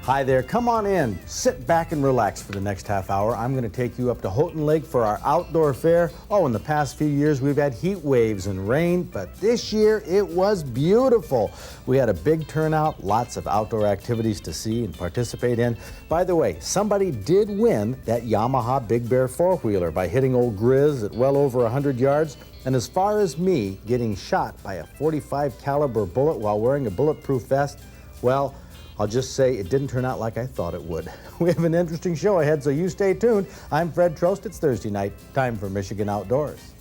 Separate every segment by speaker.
Speaker 1: Hi there, come on in. Sit back and relax for the next half hour. I'm going to take you up to Houghton Lake for our outdoor fair. Oh, in the past few years we've had heat waves and rain, but this year it was beautiful. We had a big turnout, lots of outdoor activities to see and participate in. By the way, somebody did win that Yamaha Big Bear four-wheeler by hitting old Grizz at well over 100 yards. And as far as me getting shot by a .45 caliber bullet while wearing a bulletproof vest, well, I'll just say it didn't turn out like I thought it would. We have an interesting show ahead, so you stay tuned. I'm Fred Trost. It's Thursday night. Time for Michigan Outdoors.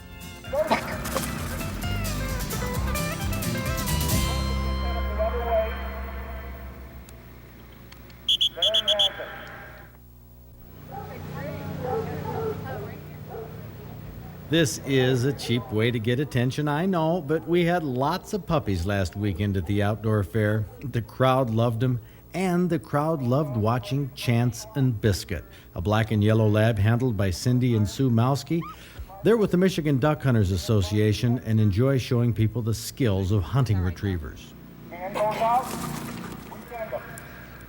Speaker 1: This is a cheap way to get attention, I know, but we had lots of puppies last weekend at the outdoor fair. The crowd loved them, and the crowd loved watching Chance and Biscuit, a black and yellow lab handled by Cindy and Sue Mowski. They're with the Michigan Duck Hunters Association and enjoy showing people the skills of hunting retrievers.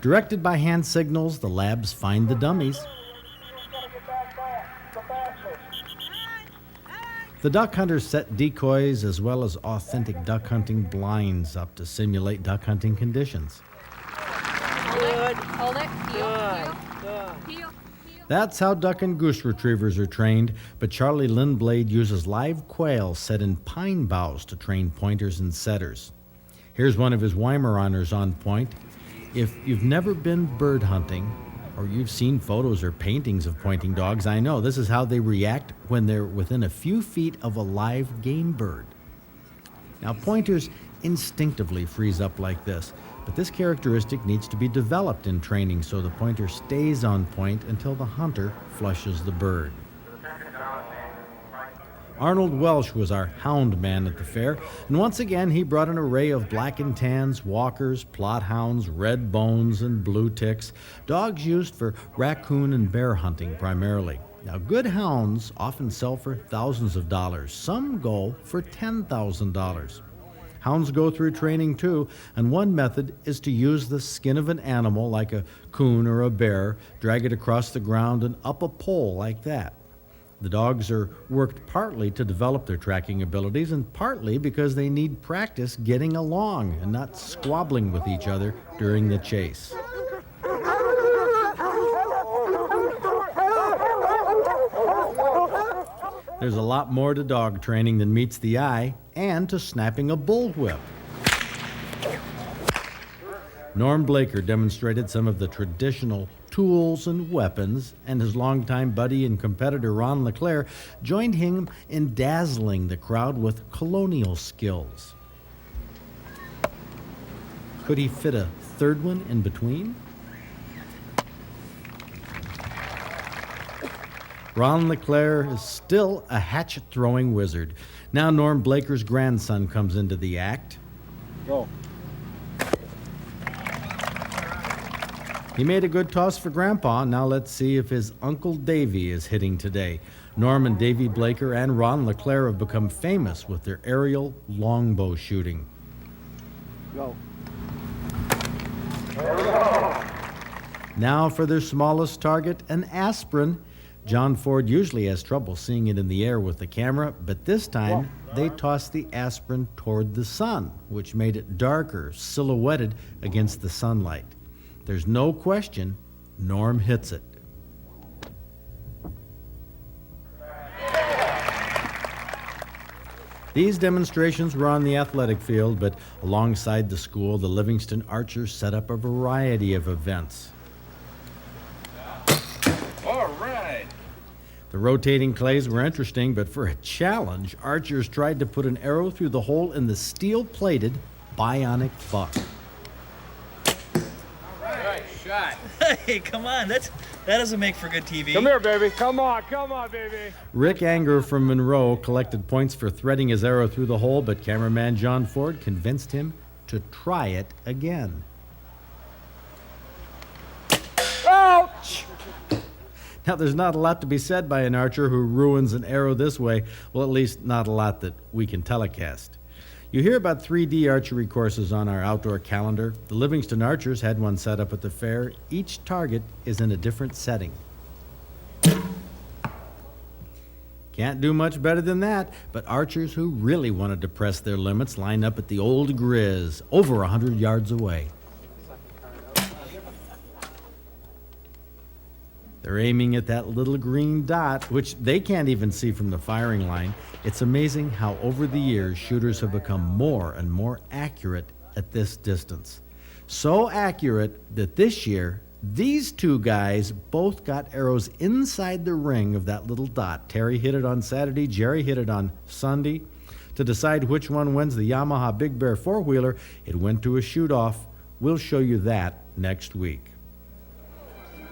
Speaker 1: Directed by hand signals, the labs find the dummies. The duck hunters set decoys as well as authentic duck hunting blinds up to simulate duck hunting conditions.
Speaker 2: Good. Hold it. Heel.
Speaker 1: That's how duck and goose retrievers are trained, but Charlie Lindblade uses live quail set in pine boughs to train pointers and setters. Here's one of his Weimaraners on point. If you've never been bird hunting, or you've seen photos or paintings of pointing dogs, I know this is how they react when they're within a few feet of a live game bird. Now, pointers instinctively freeze up like this, but this characteristic needs to be developed in training so the pointer stays on point until the hunter flushes the bird. Arnold Welsh was our hound man at the fair, and once again he brought an array of black and tans, walkers, plot hounds, red bones, and blue ticks, dogs used for raccoon and bear hunting primarily. Now, good hounds often sell for thousands of dollars. Some go for $10,000. Hounds go through training too, and one method is to use the skin of an animal like a coon or a bear, drag it across the ground and up a pole like that. The dogs are worked partly to develop their tracking abilities and partly because they need practice getting along and not squabbling with each other during the chase. There's a lot more to dog training than meets the eye and to snapping a bullwhip. Norm Blaker demonstrated some of the traditional tools and weapons, and his longtime buddy and competitor Ron LeClaire joined him in dazzling the crowd with Colonial skills. Could he fit a third one in between? Ron LeClaire is still a hatchet-throwing wizard. Now Norm Blaker's grandson comes into the act.
Speaker 3: Go.
Speaker 1: He made a good toss for Grandpa. Now let's see if his Uncle Davy is hitting today. Norm and Davy Blaker and Ron LeClaire have become famous with their aerial longbow shooting.
Speaker 3: Go.
Speaker 1: Now for their smallest target, an aspirin. John Ford usually has trouble seeing it in the air with the camera, but this time they tossed the aspirin toward the sun, which made it darker, silhouetted against the sunlight. There's no question, Norm hits it. These demonstrations were on the athletic field, but alongside the school, the Livingston Archers set up a variety of events.
Speaker 3: All right.
Speaker 1: The rotating clays were interesting, but for a challenge, archers tried to put an arrow through the hole in the steel-plated bionic buck.
Speaker 3: Shot.
Speaker 4: Hey, come on. That doesn't make for good TV.
Speaker 3: Come here, baby. Come on, baby.
Speaker 1: Rick Anger from Monroe collected points for threading his arrow through the hole, but cameraman John Ford convinced him to try it again.
Speaker 3: Ouch!
Speaker 1: Now, there's not a lot to be said by an archer who ruins an arrow this way. Well, at least not a lot that we can telecast. You hear about 3D archery courses on our outdoor calendar. The Livingston Archers had one set up at the fair. Each target is in a different setting. Can't do much better than that, but archers who really wanted to press their limits line up at the Old Grizz, over 100 yards away. They're aiming at that little green dot, which they can't even see from the firing line. It's amazing how over the years shooters have become more and more accurate at this distance. So accurate that this year, these two guys both got arrows inside the ring of that little dot. Terry hit it on Saturday, Jerry hit it on Sunday. To decide which one wins the Yamaha Big Bear four-wheeler, it went to a shoot-off. We'll show you that next week.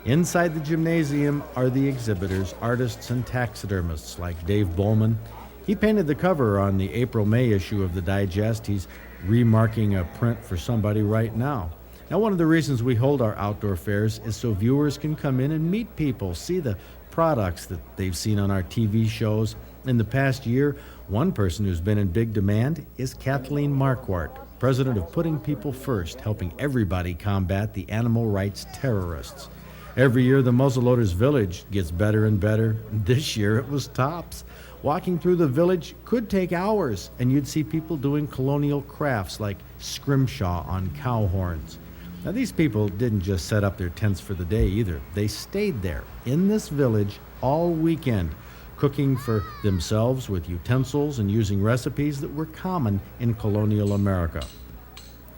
Speaker 1: Inside the gymnasium are the exhibitors, artists and taxidermists like Dave Bowman. He painted the cover on the April-May issue of the Digest. He's remarking a print for somebody right now. Now, one of the reasons we hold our outdoor fairs is so viewers can come in and meet people, see the products that they've seen on our TV shows. In the past year, one person who's been in big demand is Kathleen Marquardt, president of Putting People First, helping everybody combat the animal rights terrorists. Every year, the Muzzleloaders village gets better and better. This year, it was tops. Walking through the village could take hours, and you'd see people doing colonial crafts like scrimshaw on cow horns. Now, these people didn't just set up their tents for the day either. They stayed there in this village all weekend, cooking for themselves with utensils and using recipes that were common in colonial America.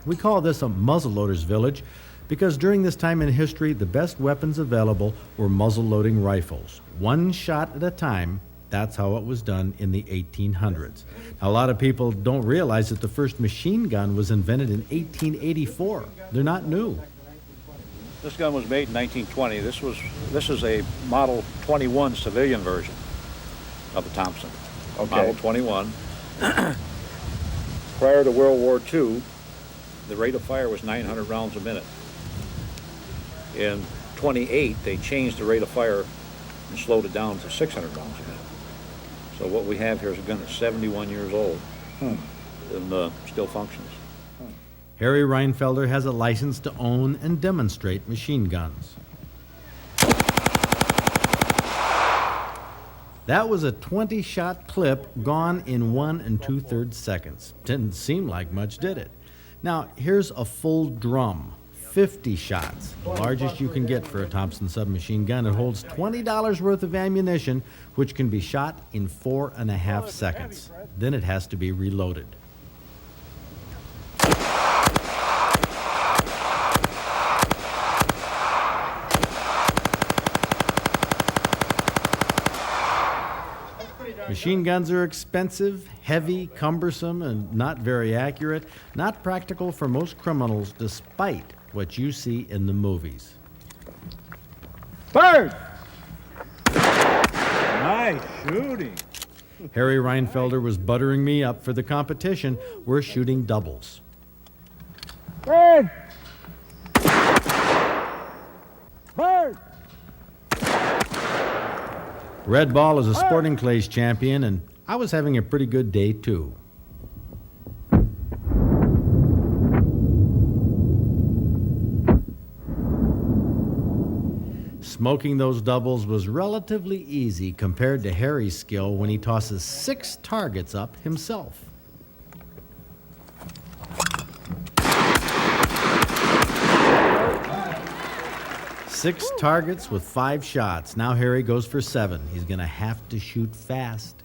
Speaker 1: We call this a muzzleloaders village because during this time in history, the best weapons available were muzzle-loading rifles. One shot at a time, that's how it was done in the 1800s. Now, a lot of people don't realize that the first machine gun was invented in 1884. They're not new.
Speaker 5: This gun was made in 1920. This is a Model 21 civilian version of the Thompson. Okay. Model 21. Prior to World War II, the rate of fire was 900 rounds a minute. In 28, they changed the rate of fire and slowed it down to 600 rounds a minute. So what we have here is a gun that's 71 years old and still functions.
Speaker 1: Harry Reinfelder has a license to own and demonstrate machine guns. That was a 20-shot clip gone in 1 2/3 seconds. Didn't seem like much, did it? Now, here's a full drum. 50 shots, the largest you can get for a Thompson submachine gun. It holds $20 worth of ammunition, which can be shot in 4.5 seconds. Then it has to be reloaded. Machine guns are expensive, heavy, cumbersome, and not very accurate. Not practical for most criminals, despite what you see in the movies.
Speaker 3: Bird! Nice shooting.
Speaker 1: Harry Reinfelder was buttering me up for the competition. We're shooting doubles.
Speaker 3: Bird! Bird!
Speaker 1: Red Ball is a sporting clays champion, and I was having a pretty good day, too. Smoking those doubles was relatively easy compared to Harry's skill when he tosses 6 targets up himself. Six targets with 5 shots. Now Harry goes for 7. He's going to have to shoot fast.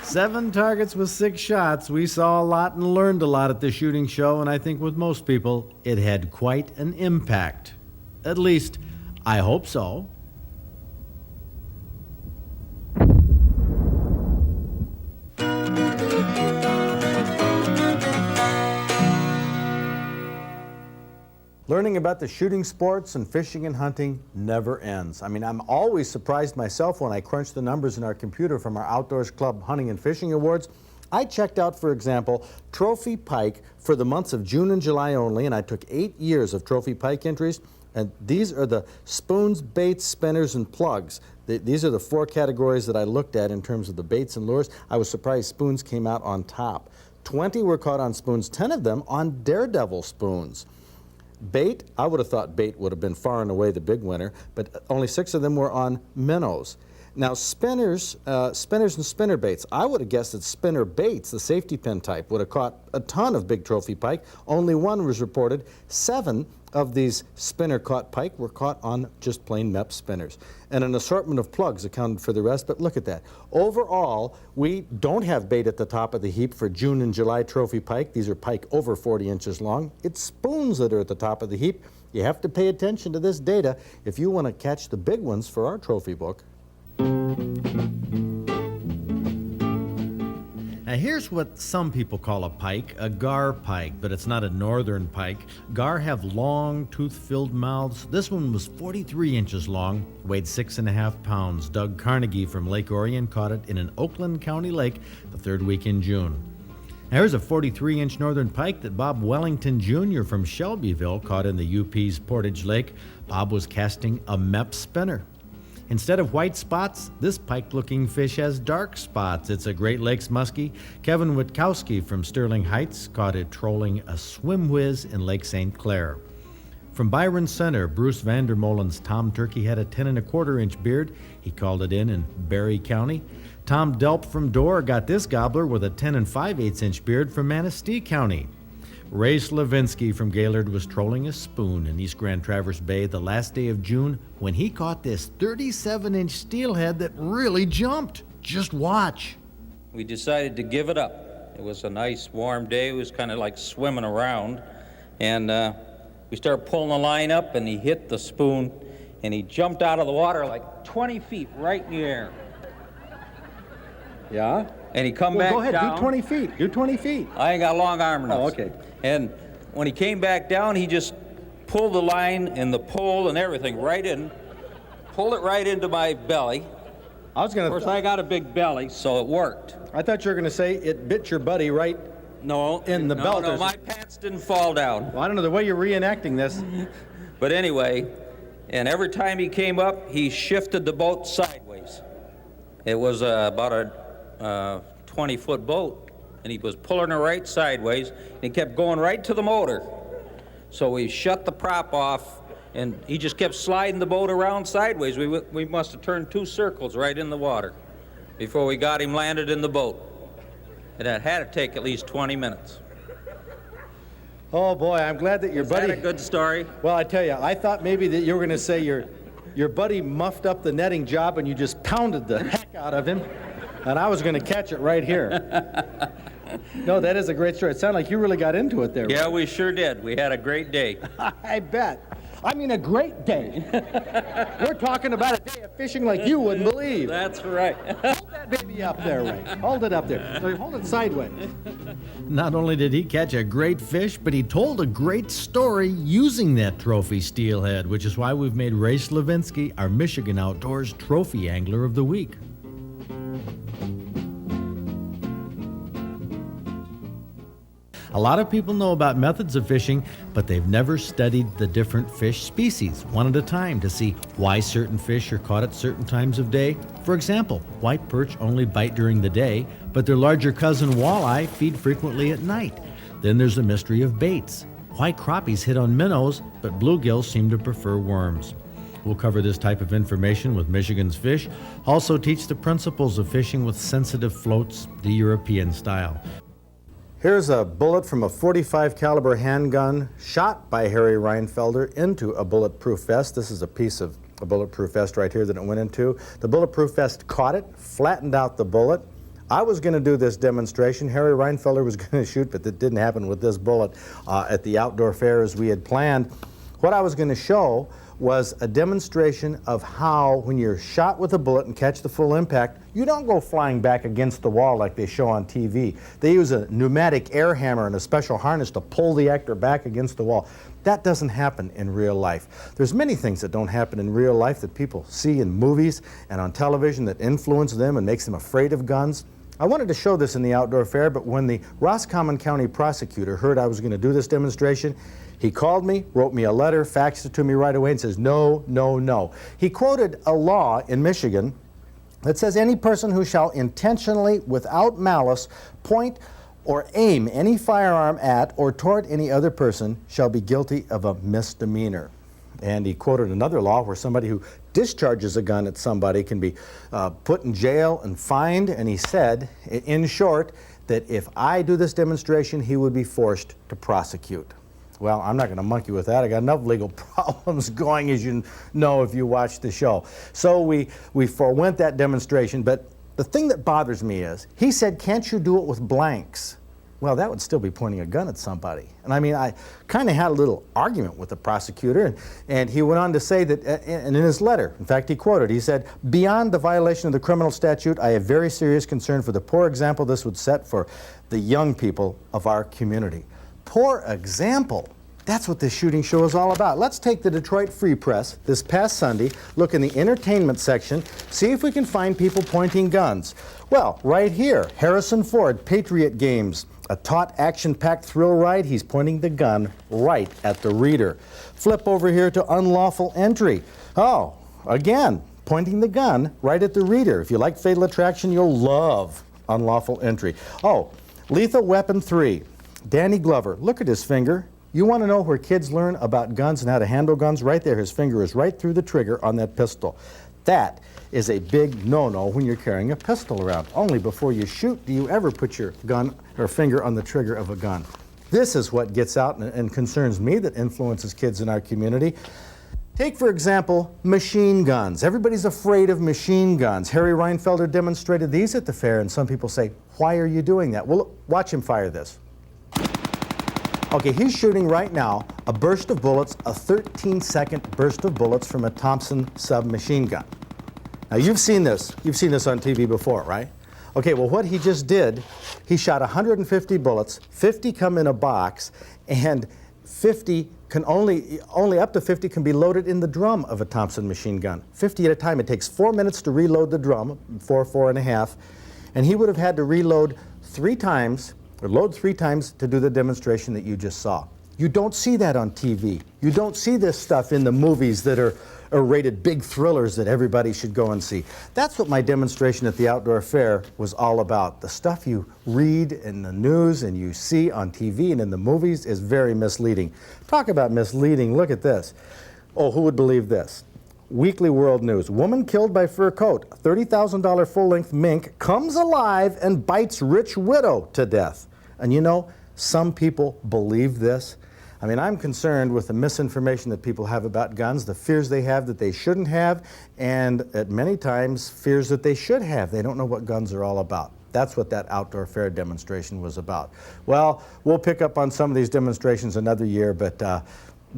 Speaker 1: Seven targets with 6 shots. We saw a lot and learned a lot at the shooting show, and I think with most people, it had quite an impact. At least, I hope so. Learning about the shooting sports and fishing and hunting never ends. I mean, I'm always surprised myself when I crunch the numbers in our computer from our Outdoors Club Hunting and Fishing Awards. I checked out, for example, trophy pike for the months of June and July only, and I took 8 years of trophy pike entries. And these are the spoons, baits, spinners, and plugs. These are the 4 categories that I looked at in terms of the baits and lures. I was surprised spoons came out on top. 20 were caught on spoons, 10 of them on daredevil spoons. Bait, I would have thought bait would have been far and away the big winner, but only 6 of them were on minnows. Now spinners and spinner baits, I would have guessed that spinner baits, the safety pin type, would have caught a ton of big trophy pike. Only 1 was reported. 7 of these spinner caught pike were caught on just plain MEP spinners. And an assortment of plugs accounted for the rest, but look at that. Overall, we don't have bait at the top of the heap for June and July trophy pike. These are pike over 40 inches long. It's spoons that are at the top of the heap. You have to pay attention to this data if you want to catch the big ones for our trophy book. Now here's what some people call a pike, a gar pike, but it's not a northern pike. Gar have long, tooth-filled mouths. This one was 43 inches long, weighed 6.5 pounds. Doug Carnegie from Lake Orion caught it in an Oakland County lake the 3rd week in June. Now here's a 43-inch northern pike that Bob Wellington Jr. from Shelbyville caught in the UP's Portage Lake. Bob was casting a MEP spinner. Instead of white spots, this pike-looking fish has dark spots. It's a Great Lakes muskie. Kevin Witkowski from Sterling Heights caught it trolling a swim whiz in Lake St. Clair. From Byron Center, Bruce Vandermolen's Tom Turkey had a 10.25-inch beard. He called it in Barry County. Tom Delp from Dorr got this gobbler with a 10 5/8-inch beard from Manistee County. Ray Slavinsky from Gaylord was trolling a spoon in East Grand Traverse Bay the last day of June when he caught this 37-inch steelhead that really jumped. Just watch.
Speaker 6: We decided to give it up. It was a nice warm day. It was kind of like swimming around. And we started pulling the line up, and he hit the spoon, and he jumped out of the water like 20 feet right in the air.
Speaker 7: Yeah?
Speaker 6: And he come
Speaker 7: Well,
Speaker 6: back
Speaker 7: go ahead,
Speaker 6: down.
Speaker 7: do 20 feet. Do 20 feet.
Speaker 6: I ain't got long arm enough.
Speaker 7: Oh, okay.
Speaker 6: And when he came back down, he just pulled the line and the pole and everything right in, pulled it right into my belly.
Speaker 7: I was going
Speaker 6: Of course,
Speaker 7: to...
Speaker 6: I got a big belly, so it worked.
Speaker 7: I thought you were going to say it bit your buddy right...
Speaker 6: No,
Speaker 7: In the belt,
Speaker 6: No,
Speaker 7: there's-
Speaker 6: my pants didn't fall down.
Speaker 7: Well, I don't know the way you're reenacting this.
Speaker 6: But anyway, and every time he came up, he shifted the boat sideways. It was about a 20-foot boat, and he was pulling her right sideways, and he kept going right to the motor. So we shut the prop off, and he just kept sliding the boat around sideways. We must have turned 2 circles right in the water before we got him landed in the boat. And that had to take at least 20 minutes.
Speaker 7: Oh, boy, I'm glad that your
Speaker 6: Is
Speaker 7: buddy...
Speaker 6: that a good story?
Speaker 7: Well, I tell you, I thought maybe that you were going to say your buddy muffed up the netting job and you just pounded the heck out of him, and I was going to catch it right here. No, that is a great story. It sounded like you really got into it there.
Speaker 6: Yeah, we sure did. We had a great day.
Speaker 7: I bet. I mean, a great day. We're talking about a day of fishing like you wouldn't believe.
Speaker 6: That's right.
Speaker 7: Hold that baby up there, Ray. Hold it up there. No, hold it sideways.
Speaker 1: Not only did he catch a great fish, but he told a great story using that trophy steelhead, which is why we've made Ray Slavinsky our Michigan Outdoors Trophy Angler of the Week. A lot of people know about methods of fishing, but they've never studied the different fish species one at a time to see why certain fish are caught at certain times of day. For example, white perch only bite during the day, but their larger cousin walleye feed frequently at night. Then there's the mystery of baits. White crappies hit on minnows, but bluegills seem to prefer worms. We'll cover this type of information with Michigan's Fish, also teach the principles of fishing with sensitive floats, the European style. Here's a bullet from a .45 caliber handgun shot by Harry Reinfelder into a bulletproof vest. This is a piece of a bulletproof vest right here that it went into. The bulletproof vest caught it, flattened out the bullet. I was going to do this demonstration. Harry Reinfelder was going to shoot, but that didn't happen with this bullet at the outdoor fair as we had planned. What I was going to show was a demonstration of how, when you're shot with a bullet and catch the full impact, you don't go flying back against the wall like they show on TV. They use a pneumatic air hammer and a special harness to pull the actor back against the wall. That doesn't happen in real life. There's many things that don't happen in real life that people see in movies and on television that influence them and makes them afraid of guns.
Speaker 7: I wanted to show this in the outdoor fair, but when the Roscommon County prosecutor heard I was going to do this demonstration, he called me, wrote me a letter, faxed it to me right away, and says, no, no, no. He quoted a law in Michigan that says any person who shall intentionally, without malice, point or aim any firearm at or toward any other person shall be guilty of a misdemeanor. And he quoted another law where somebody who discharges a gun at somebody can be put in jail and fined. And he said, in short, that if I do this demonstration, he would be forced to prosecute. Well, I'm not going to monkey with that. I got enough legal problems going, as you know if you watch the show. So we forwent that demonstration. But the thing that bothers me is, he said, can't you do it with blanks? Well, that would still be pointing a gun at somebody. And I mean, I kind of had a little argument with the prosecutor, and he went on to say that, and in his letter, in fact, he quoted, he said, beyond the violation of the criminal statute, I have very serious concern for the poor example this would set for the young people of our community. Poor example. That's what this shooting show is all about. Let's take the Detroit Free Press this past Sunday, look in the entertainment section, see if we can find people pointing guns. Well, right here, Harrison Ford, Patriot Games, a taut, action-packed thrill ride. He's pointing the gun right at the reader. Flip over here to Unlawful Entry. Oh, again, pointing the gun right at the reader. If you like Fatal Attraction, you'll love Unlawful Entry. Oh, Lethal Weapon 3. Danny Glover, look at his finger. You want to know where kids learn about guns and how to handle guns? Right there, his finger is right through the trigger on that pistol. That is a big no-no when you're carrying a pistol around. Only before you shoot do you ever put your gun or finger on the trigger of a gun. This is what gets out and concerns me, that influences kids in our community. Take, for example, machine guns. Everybody's afraid of machine guns. Harry Reinfelder demonstrated these at the fair, and some people say, why are you doing that? Well, look, watch him fire this. Okay, he's shooting right now a burst of bullets, a 13-second burst of bullets from a Thompson submachine gun. Now, you've seen this. You've seen this on TV before, right? Okay, well, what he just did, he shot 150 bullets, 50 come in a box, and 50 can only up to 50 can be loaded in the drum of a Thompson machine gun. 50 at a time. It takes 4 minutes to reload the drum, 4.5, and he would have had to reload 3 times, or load 3 times to do the demonstration that you just saw. You don't see that on TV. You don't see this stuff in the movies that are rated big thrillers that everybody should go and see. That's what my demonstration at the outdoor fair was all about. The stuff you read in the news and you see on TV and in the movies is very misleading. Talk about misleading, look at this. Oh, who would believe this? Weekly World News. Woman killed by fur coat. $30,000 full-length mink comes alive and bites rich widow to death. And you know, some people believe this. I mean, I'm concerned with the misinformation that people have about guns, the fears they have that they shouldn't have, and at many times, fears that they should have. They don't know what guns are all about. That's what that outdoor fair demonstration was about. Well, we'll pick up on some of these demonstrations another year, but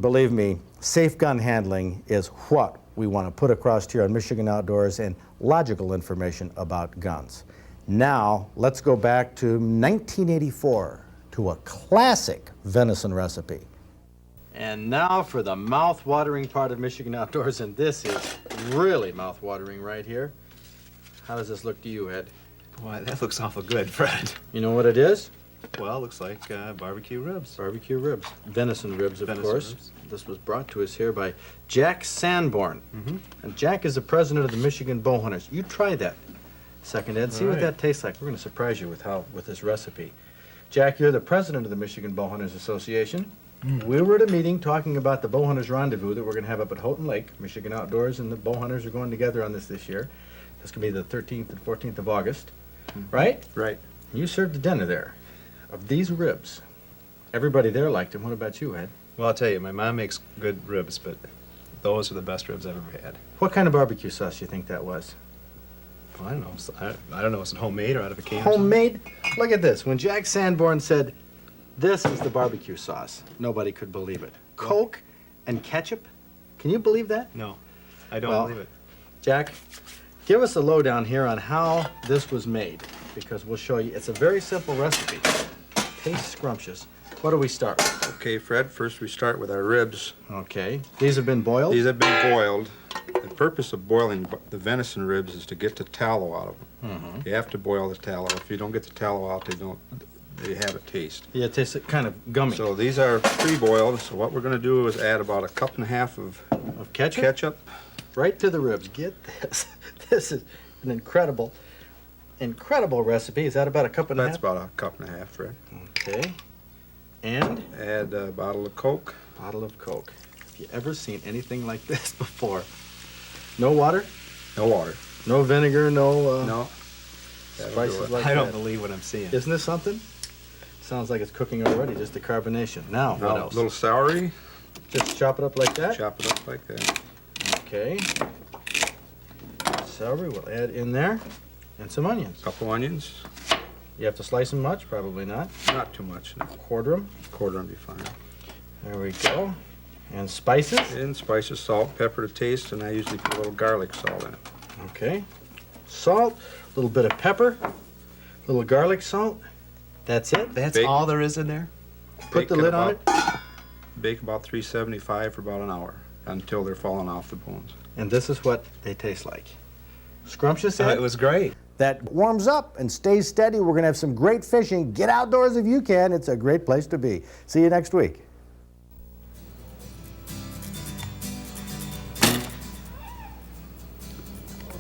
Speaker 7: believe me, safe gun handling is what we want to put across here on Michigan Outdoors, and logical information about guns. Now, let's go back to 1984 to a classic venison recipe. And now for the mouth-watering part of Michigan Outdoors, and this is really mouth-watering right here. How does this look to you, Ed?
Speaker 8: Why, that looks awful good, Fred.
Speaker 7: You know what it is?
Speaker 8: Well, it looks like barbecue ribs.
Speaker 7: Barbecue ribs. Venison ribs, of
Speaker 8: Venison
Speaker 7: course.
Speaker 8: ribs.
Speaker 7: This was brought to us here by Jack Sanborn. Mm-hmm. And Jack is the president of the Michigan Bowhunters. You try that, Second Ed. See what that tastes like. We're going to surprise you with this recipe. Jack, you're the president of the Michigan Bowhunters Association. We were at a meeting talking about the Bowhunters Rendezvous that we're going to have up at Houghton Lake. Michigan Outdoors and the Bowhunters are going together on this year. This could be the 13th and 14th of August, right?
Speaker 8: Right.
Speaker 7: You served a dinner there of these ribs. Everybody there liked them. What about you, Ed?
Speaker 8: Well, I'll tell you, my mom makes good ribs, but those are the best ribs I've ever had.
Speaker 7: What kind of barbecue sauce do you think that was?
Speaker 8: Well, I don't know. I don't know. Is it homemade or out of a can?
Speaker 7: Homemade? Look at this. When Jack Sanborn said, this is the barbecue sauce, nobody could believe it. Coke and ketchup? Can you believe that?
Speaker 8: No, I don't believe it.
Speaker 7: Jack, give us a lowdown here on how this was made, because we'll show you. It's a very simple recipe. Tastes scrumptious. What do we start with?
Speaker 9: Okay, Fred, first we start with our ribs.
Speaker 7: Okay. These have been boiled?
Speaker 9: These have been boiled. The purpose of boiling the venison ribs is to get the tallow out of them. You have to boil the tallow. If you don't get the tallow out, they have a taste.
Speaker 7: Yeah, it tastes kind of gummy.
Speaker 9: So these are pre-boiled, so what we're gonna do is add about 1.5 cups
Speaker 7: Of ketchup?
Speaker 9: ketchup.
Speaker 7: Right to the ribs. Get this. This is an incredible recipe. Is that about 1.5 cups?
Speaker 9: That's about 1.5 cups, Fred.
Speaker 7: Okay. And
Speaker 9: Add a bottle of Coke.
Speaker 7: bottle of Coke. Have you ever seen anything like this before? No water?
Speaker 9: No water.
Speaker 7: No vinegar? No,
Speaker 9: No. That'll do
Speaker 7: spices
Speaker 9: it.
Speaker 7: like
Speaker 8: I don't
Speaker 7: that?
Speaker 8: believe what I'm seeing.
Speaker 7: Isn't this something? Sounds like it's cooking already, just the carbonation. Now, what
Speaker 9: Now,
Speaker 7: else?
Speaker 9: little celery.
Speaker 7: Just chop it up like that?
Speaker 9: Chop it up like that.
Speaker 7: Okay. Celery we'll add in there. And some onions.
Speaker 9: Couple onions.
Speaker 7: You have to slice them much? Probably not.
Speaker 9: Not too much. No.
Speaker 7: Quarter them.
Speaker 9: Quarter would be fine.
Speaker 7: There we go. And spices.
Speaker 9: And spices, salt, pepper to taste, and I usually put a little garlic salt in it.
Speaker 7: Okay. Salt, a little bit of pepper, a little garlic salt. That's it.
Speaker 8: That's
Speaker 9: Bake-
Speaker 8: all there is in there?
Speaker 7: Put
Speaker 9: Bake
Speaker 7: the
Speaker 9: at
Speaker 7: lid on it.
Speaker 9: Bake about 375 for about an hour until they're falling off the bones.
Speaker 7: And this is what they taste like. Scrumptious, Ed?
Speaker 8: It was great.
Speaker 7: That warms up and stays steady. We're going to have some great fishing. Get outdoors if you can. It's a great place to be. See you next week.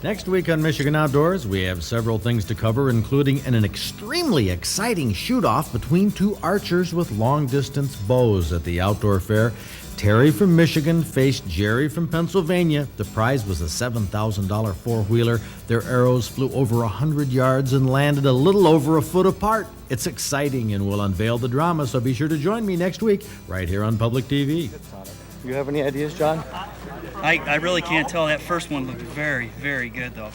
Speaker 1: Next week on Michigan Outdoors, we have several things to cover, including an extremely exciting shoot-off between two archers with long-distance bows at the outdoor fair. Terry from Michigan faced Jerry from Pennsylvania. The prize was a $7,000 four-wheeler. Their arrows flew over 100 yards and landed a little over a foot apart. It's exciting, and we'll unveil the drama, so be sure to join me next week right here on Public TV.
Speaker 7: You have any ideas, John?
Speaker 4: I really can't tell. That first one looked very, very good, though.